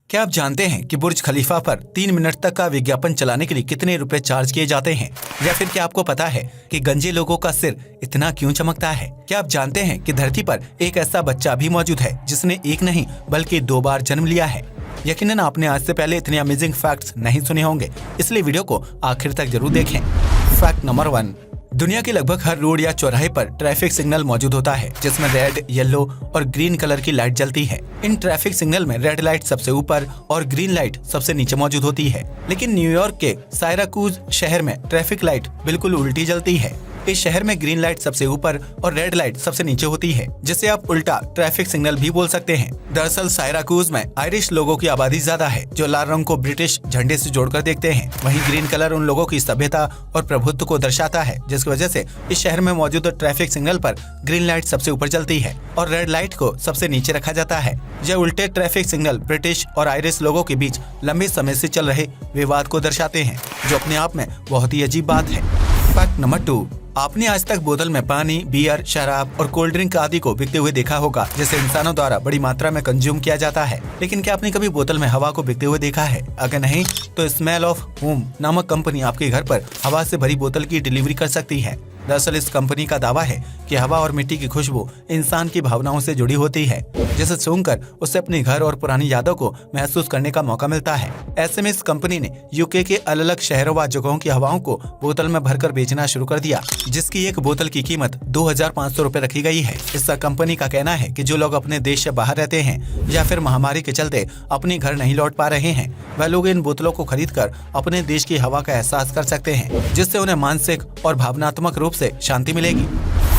क्या आप जानते हैं कि बुर्ज खलीफा पर 3 मिनट तक का विज्ञापन चलाने के लिए कितने रुपए चार्ज किए जाते हैं? या फिर क्या आपको पता है कि गंजे लोगों का सिर इतना क्यों चमकता है? क्या आप जानते हैं कि धरती पर एक ऐसा बच्चा भी मौजूद है जिसने एक नहीं बल्कि 2 बार जन्म लिया है? यकीनन आपने आज से पहले इतने अमेजिंग फैक्ट्स नहीं सुने होंगे, इसलिए वीडियो को आखिर तक जरूर देखें। फैक्ट नंबर 1, दुनिया के लगभग हर रोड या चौराहे पर ट्रैफिक सिग्नल मौजूद होता है जिसमें रेड, येलो और ग्रीन कलर की लाइट जलती है। इन ट्रैफिक सिग्नल में रेड लाइट सबसे ऊपर और ग्रीन लाइट सबसे नीचे मौजूद होती है। लेकिन न्यूयॉर्क के सायराकूज शहर में ट्रैफिक लाइट बिल्कुल उल्टी जलती है। इस शहर में ग्रीन लाइट सबसे ऊपर और रेड लाइट सबसे नीचे होती है, जिसे आप उल्टा ट्रैफिक सिग्नल भी बोल सकते हैं। दरअसल सायराकूज में आयरिश लोगों की आबादी ज्यादा है जो लाल रंग को ब्रिटिश झंडे से जोड़कर देखते हैं। वहीं ग्रीन कलर उन लोगों की सभ्यता और प्रभुत्व को दर्शाता है, जिसकी वजह से इस शहर में मौजूद ट्रैफिक सिग्नल पर ग्रीन लाइट सबसे ऊपर जलती है और रेड लाइट को सबसे नीचे रखा जाता है। यह उल्टे ट्रैफिक सिग्नल ब्रिटिश और आयरिश लोगों के बीच लंबे समय से चल रहे विवाद को दर्शाते हैं, जो अपने आप में बहुत ही अजीब बात है। फैक्ट नंबर 2, आपने आज तक बोतल में पानी, बियर, शराब और कोल्ड ड्रिंक आदि को बिकते हुए देखा होगा, जिसे इंसानों द्वारा बड़ी मात्रा में कंज्यूम किया जाता है। लेकिन क्या आपने कभी बोतल में हवा को बिकते हुए देखा है? अगर नहीं तो स्मेल ऑफ होम नामक कंपनी आपके घर पर हवा से भरी बोतल की डिलीवरी कर सकती है। दरअसल इस कंपनी का दावा है कि हवा और मिट्टी की खुशबू इंसान की भावनाओं से जुड़ी होती है, जिसे सूंघकर उससे अपने घर और पुरानी यादों को महसूस करने का मौका मिलता है। ऐसे में इस कंपनी ने यूके के अलग अलग शहरों व जगहों की हवाओं को बोतल में भरकर बेचना शुरू कर दिया, जिसकी एक बोतल की कीमत 2500 रुपए रखी गई है। इस कंपनी का कहना है कि जो लोग अपने देश से बाहर रहते हैं या फिर महामारी के चलते अपने घर नहीं लौट पा रहे हैं, वह लोग इन बोतलों को खरीद कर अपने देश की हवा का एहसास कर सकते हैं, जिससे उन्हें मानसिक और भावनात्मक रूप से शांति मिलेगी।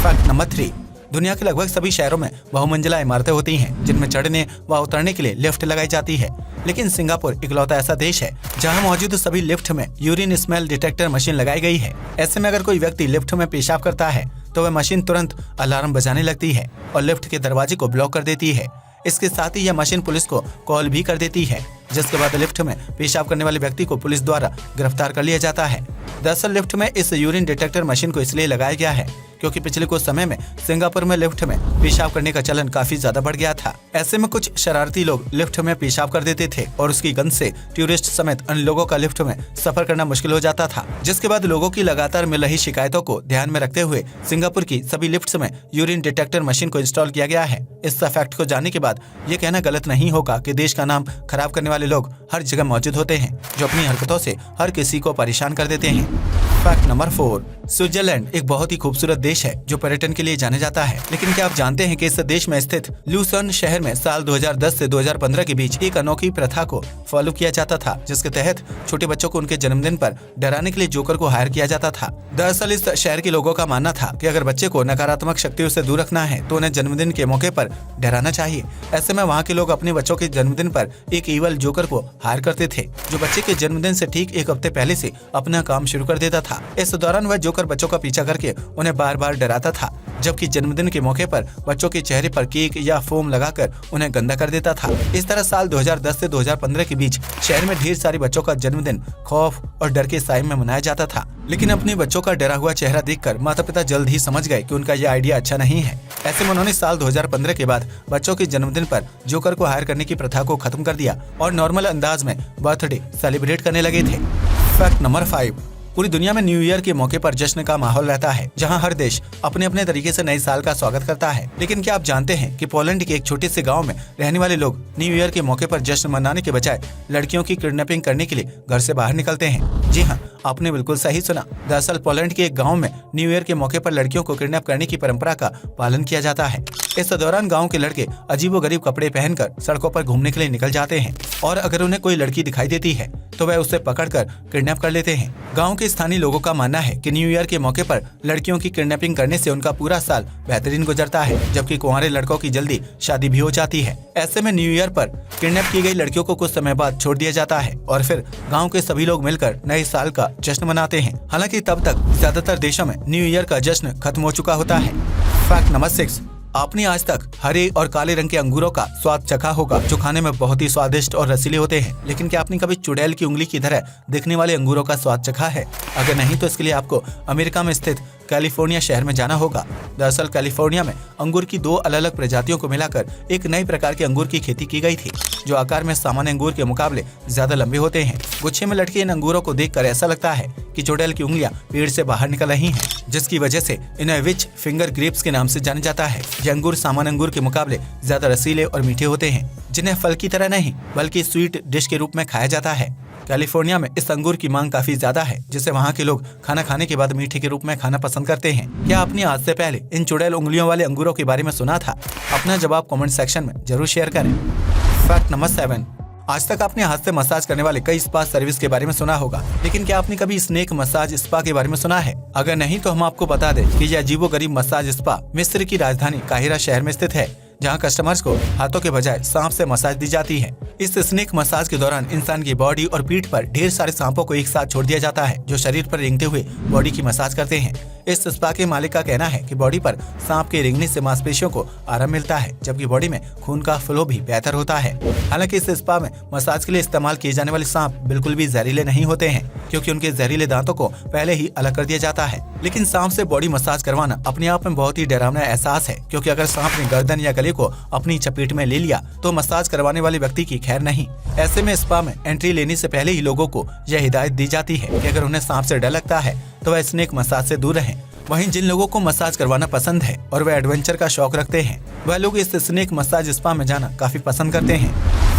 फैक्ट नंबर 3, दुनिया के लगभग सभी शहरों में बहुमंजिला इमारतें होती हैं जिनमें चढ़ने व उतरने के लिए लिफ्ट लगाई जाती है। लेकिन सिंगापुर इकलौता ऐसा देश है जहां मौजूद सभी लिफ्ट में यूरिन स्मेल डिटेक्टर मशीन लगाई गई है। ऐसे में अगर कोई व्यक्ति लिफ्ट में पेशाब करता है तो वह मशीन तुरंत अलार्म बजाने लगती है और लिफ्ट के दरवाजे को ब्लॉक कर देती है। इसके साथ ही यह मशीन पुलिस को कॉल भी कर देती है, जिसके बाद लिफ्ट में पेशाब करने वाले व्यक्ति को पुलिस द्वारा गिरफ्तार कर लिया जाता है। दरअसल लिफ्ट में इस यूरिन डिटेक्टर मशीन को इसलिए लगाया गया है क्योंकि पिछले कुछ समय में सिंगापुर में लिफ्ट में पेशाब करने का चलन काफी ज्यादा बढ़ गया था। ऐसे में कुछ शरारती लोग लिफ्ट में पेशाब कर देते थे और उसकी गंध से टूरिस्ट समेत अन्य लोगों का लिफ्ट में सफर करना मुश्किल हो जाता था, जिसके बाद लोगों की लगातार मिल रही शिकायतों को ध्यान में रखते हुए सिंगापुर की सभी लिफ्ट में यूरिन डिटेक्टर मशीन को इंस्टॉल किया गया है। इस फैक्ट को जानने के बाद ये कहना गलत नहीं होगा कि देश का नाम खराब करने वाले लोग हर जगह मौजूद होते हैं, जो अपनी हरकतों से हर किसी को परेशान कर देते हैं। फैक्ट नंबर 4, स्विट्जरलैंड एक बहुत ही खूबसूरत देश है जो पर्यटन के लिए जाना जाता है। लेकिन क्या आप जानते हैं कि इस देश में स्थित लूसर्न शहर में साल 2010 से 2015 के बीच एक अनोखी प्रथा को फॉलो किया जाता था, जिसके तहत छोटे बच्चों को उनके जन्मदिन पर डराने के लिए जोकर को हायर किया जाता था। दरअसल इस शहर के लोगों का मानना था कि अगर बच्चे को नकारात्मक शक्तियों से दूर रखना है तो उन्हें जन्मदिन के मौके पर डराना चाहिए। ऐसे में वहाँ के लोग अपने बच्चों के जन्मदिन पर एक ईवल जोकर को हायर करते थे, जो बच्चे के जन्मदिन से ठीक 1 हफ्ते पहले से अपना काम शुरू कर देता था। इस दौरान वह जोकर बच्चों का पीछा करके उन्हें बार बार डराता था, जबकि जन्मदिन के मौके पर बच्चों के चेहरे पर केक या फोम लगाकर उन्हें गंदा कर देता था। इस तरह साल 2010 से 2015 के बीच शहर में ढेर सारे बच्चों का जन्मदिन खौफ और डर के साए में मनाया जाता था। लेकिन अपने बच्चों का डरा हुआ चेहरा देखकर माता पिता जल्द ही समझ गए कि उनका यह आइडिया अच्छा नहीं है। ऐसे में उन्होंने साल 2015 के बाद बच्चों के जन्मदिन पर जोकर को हायर करने की प्रथा को खत्म कर दिया और नॉर्मल अंदाज में बर्थडे सेलिब्रेट करने लगे थे। फैक्ट नंबर 5, पूरी दुनिया में न्यू ईयर के मौके पर जश्न का माहौल रहता है, जहां हर देश अपने अपने तरीके से नए साल का स्वागत करता है। लेकिन क्या आप जानते हैं कि पोलैंड के एक छोटे से गांव में रहने वाले लोग न्यू ईयर के मौके पर जश्न मनाने के बजाय लड़कियों की किडनैपिंग करने के लिए घर से बाहर निकलते हैं? जी हाँ, आपने बिल्कुल सही सुना। दरअसल पोलैंड के एक गाँव में न्यू ईयर के मौके पर लड़कियों को किडनैप करने की परंपरा का पालन किया जाता है। इस दौरान गाँव के लड़के अजीबोगरीब कपड़े पहनकर सड़कों पर घूमने के लिए निकल जाते हैं और अगर उन्हें कोई लड़की दिखाई देती है तो वह उसे पकड़कर किडनैप कर लेते हैं। गाँव के स्थानीय लोगों का मानना है कि न्यू ईयर के मौके पर लड़कियों की किडनैपिंग करने से उनका पूरा साल बेहतरीन गुजरता है, जबकि कुंवारे लड़कों की जल्दी शादी भी हो जाती है। ऐसे में न्यू ईयर पर किडनैप की गई लड़कियों को कुछ समय बाद छोड़ दिया जाता है और फिर गांव के सभी लोग मिलकर नए साल का जश्न मनाते हैं। हालांकि तब तक ज्यादातर देशों में न्यू ईयर का जश्न खत्म हो चुका होता है। फैक्ट नंबर 6, आपने आज तक हरे और काले रंग के अंगूरों का स्वाद चखा होगा जो खाने में बहुत ही स्वादिष्ट और रसीले होते हैं, लेकिन क्या आपने कभी चुड़ैल की उंगली की तरह दिखने वाले अंगूरों का स्वाद चखा है? अगर नहीं तो इसके लिए आपको अमेरिका में स्थित कैलिफोर्निया शहर में जाना होगा। दरअसल कैलिफोर्निया में अंगूर की 2 अलग-अलग प्रजातियों को मिलाकर एक नए प्रकार के अंगूर की खेती की गई थी, जो आकार में सामान्य अंगूर के मुकाबले ज्यादा लंबे होते हैं। गुच्छे में लटके इन अंगूरों को देखकर ऐसा लगता है कि चुड़ैल की उंगलियां पेड़ से बाहर निकल रही हैं, जिसकी वजह से इन्हें विच फिंगर ग्रेप्स के नाम से जाना जाता है। ये अंगूर सामान्य अंगूर के मुकाबले ज्यादा रसीले और मीठे होते हैं, जिन्हें फल की तरह नहीं बल्कि स्वीट डिश के रूप में खाया जाता है। कैलिफोर्निया में इस अंगूर की मांग काफी ज्यादा है, जिसे वहाँ के लोग खाना खाने के बाद मीठे के रूप में खाना पसंद करते हैं। क्या आपने आज से पहले इन चुड़ैल उंगलियों वाले अंगूरों के बारे में सुना था? अपना जवाब कमेंट सेक्शन में जरूर शेयर करें। फैक्ट नंबर 7, आज तक आपने हाथ से मसाज करने वाले कई स्पा सर्विस के बारे में सुना होगा, लेकिन क्या आपने कभी स्नेक मसाज स्पा के बारे में सुना है? अगर नहीं तो हम आपको बता दें कि यह अजीबोगरीब मसाज स्पा मिस्र की राजधानी काहिरा शहर में स्थित है, जहां कस्टमर्स को हाथों के बजाय सांप से मसाज दी जाती है। इस स्नेक मसाज के दौरान इंसान की बॉडी और पीठ पर ढेर सारे सांपों को एक साथ छोड़ दिया जाता है, जो शरीर पर रेंगते हुए बॉडी की मसाज करते हैं। इस स्पा के मालिक का कहना है कि बॉडी पर सांप के रेंगने से मांसपेशियों को आराम मिलता है, जबकि बॉडी में खून का फ्लो भी बेहतर होता है। हालांकि इस स्पा में मसाज के लिए इस्तेमाल किए जाने वाले सांप बिल्कुल भी जहरीले नहीं होते हैं, क्योंकि उनके जहरीले दांतों को पहले ही अलग कर दिया जाता है। लेकिन सांप से बॉडी मसाज करवाना अपने आप में बहुत ही डरावना एहसास है, क्योंकि अगर सांप ने गर्दन या गले को अपनी चपेट में ले लिया तो मसाज करवाने वाले व्यक्ति की खैर नहीं। ऐसे में स्पा में एंट्री लेने से पहले ही लोगों को यह हिदायत दी जाती है कि अगर उन्हें सांप से डर लगता है तो वह स्नेक मसाज से दूर रहें। वहीं जिन लोगों को मसाज करवाना पसंद है और वह एडवेंचर का शौक रखते हैं, वह लोग इस स्नेक मसाज स्पा में जाना काफी पसंद करते हैं।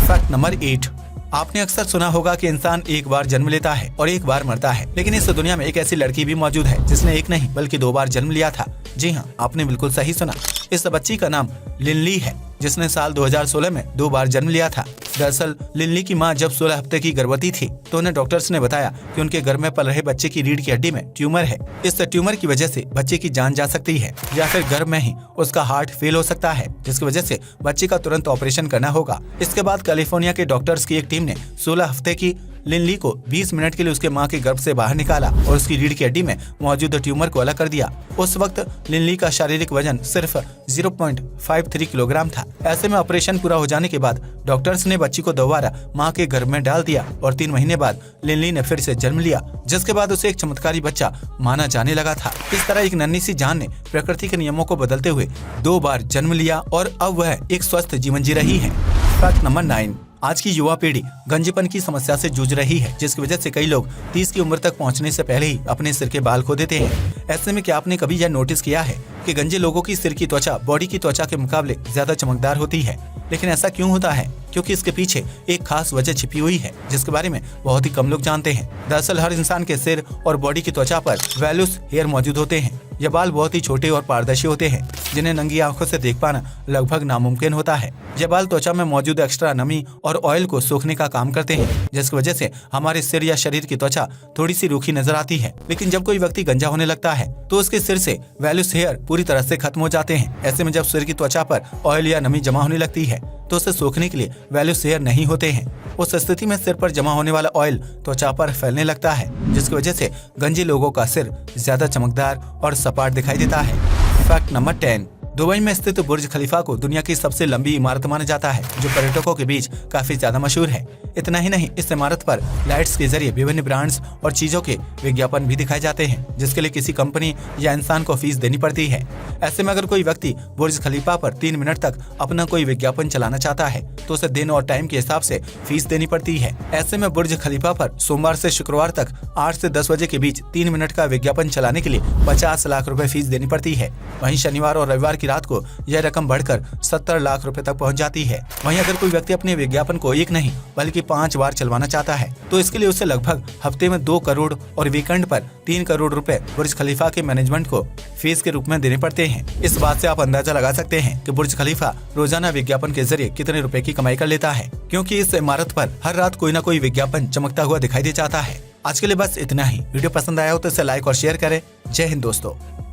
फैक्ट नंबर 8, आपने अक्सर सुना होगा कि इंसान एक बार जन्म लेता है और एक बार मरता है, लेकिन इस दुनिया में एक ऐसी लड़की भी मौजूद है जिसने एक नहीं बल्कि 2 बार जन्म लिया था। जी हाँ, आपने बिल्कुल सही सुना। इस बच्ची का नाम लिनली है, जिसने साल 2016 में 2 बार जन्म लिया था। दरअसल लिनली की मां जब 16 हफ्ते की गर्भवती थी तो उन्हें डॉक्टर्स ने बताया कि उनके गर्भ में पल रहे बच्चे की रीढ़ की हड्डी में ट्यूमर है। इस ट्यूमर की वजह से बच्चे की जान जा सकती है, या फिर गर्भ में ही उसका हार्ट फेल हो सकता है, जिसकी वजह से बच्चे का तुरंत ऑपरेशन करना होगा। इसके बाद कैलिफोर्निया के डॉक्टर्स की एक टीम ने 16 हफ्ते की लिनली को 20 मिनट के लिए उसके मां के गर्भ से बाहर निकाला और उसकी रीढ़ की हड्डी में मौजूद ट्यूमर को अलग कर दिया। उस वक्त लिनली का शारीरिक वजन सिर्फ 0.53 किलोग्राम था। ऐसे में ऑपरेशन पूरा हो जाने के बाद डॉक्टर्स ने बच्ची को दोबारा मां के गर्भ में डाल दिया और 3 महीने बाद लिनली ने फिर से जन्म लिया, जिसके बाद उसे एक चमत्कारी बच्चा माना जाने लगा था। इस तरह एक नन्ही सी जान ने प्रकृति के नियमों को बदलते हुए 2 बार जन्म लिया और अब वह एक स्वस्थ जीवन जी रही है। फैक्ट नंबर 9, आज की युवा पीढ़ी गंजेपन की समस्या से जूझ रही है, जिसकी वजह से कई लोग 30 की उम्र तक पहुंचने से पहले ही अपने सिर के बाल खो देते हैं। ऐसे में क्या आपने कभी यह नोटिस किया है कि गंजे लोगों की सिर की त्वचा बॉडी की त्वचा के मुकाबले ज्यादा चमकदार होती है? लेकिन ऐसा क्यों होता है? क्योंकि इसके पीछे एक खास वजह छिपी हुई है, जिसके बारे में बहुत ही कम लोग जानते हैं। दरअसल हर इंसान के सिर और बॉडी की त्वचा पर वैल्यूस हेयर मौजूद होते हैं। ये बाल बहुत ही छोटे और पारदर्शी होते हैं, जिन्हें नंगी आंखों से देख पाना लगभग नामुमकिन होता है। ये बाल त्वचा में मौजूद एक्स्ट्रा नमी और ऑयल को सोखने का काम करते हैं, जिसकी वजह से हमारे सिर या शरीर की त्वचा थोड़ी सी रूखी नजर आती है। लेकिन जब कोई व्यक्ति गंजा होने लगता है तो उसके सिर से वैल्यूस हेयर पूरी तरह से खत्म हो जाते हैं। ऐसे में जब सिर की त्वचा पर ऑयल या नमी जमा होने लगती है तो उसे सोखने के लिए वैल्यूस हेयर नहीं होते हैं। उस स्थिति में सिर पर जमा होने वाला ऑयल त्वचा पर फैलने लगता है, जिसकी वजह से गंजे लोगों का सिर ज्यादा चमकदार और सपाट दिखाई देता है। फैक्ट नंबर 10, दुबई में स्थित बुर्ज खलीफा को दुनिया की सबसे लंबी इमारत माना जाता है, जो पर्यटकों के बीच काफी ज्यादा मशहूर है। इतना ही नहीं, इस इमारत पर लाइट्स के जरिए विभिन्न ब्रांड्स और चीजों के विज्ञापन भी दिखाए जाते हैं, जिसके लिए किसी कंपनी या इंसान को फीस देनी पड़ती है। ऐसे में अगर कोई व्यक्ति बुर्ज खलीफा पर 3 मिनट तक अपना कोई विज्ञापन चलाना चाहता है तो उसे दिन और टाइम के हिसाब से फीस देनी पड़ती है। ऐसे में बुर्ज खलीफा पर सोमवार से शुक्रवार तक 8 से 10 बजे के बीच 3 मिनट का विज्ञापन चलाने के लिए 50 लाख रुपए फीस देनी पड़ती है। वहीं शनिवार और रविवार की रात को यह रकम बढ़कर 70 लाख रुपए तक पहुंच जाती है। वहीं अगर कोई व्यक्ति अपने विज्ञापन को 1 नहीं बल्कि 5 बार चलवाना चाहता है तो इसके लिए उसे लगभग हफ्ते में 2 करोड़ और वीकेंड पर 3 करोड़ रुपए बुर्ज खलीफा के मैनेजमेंट को फीस के रूप में देने पड़ते हैं। इस बात से आप अंदाजा लगा सकते हैं कि बुर्ज खलीफा रोजाना विज्ञापन के जरिए कितने रुपए की कमाई कर लेता है, क्योंकि इस इमारत पर हर रात कोई न कोई विज्ञापन चमकता हुआ दिखाई दे जाता है। आज के लिए बस इतना ही। वीडियो पसंद आया हो तो इसे लाइक और शेयर करें। जय हिंद दोस्तों।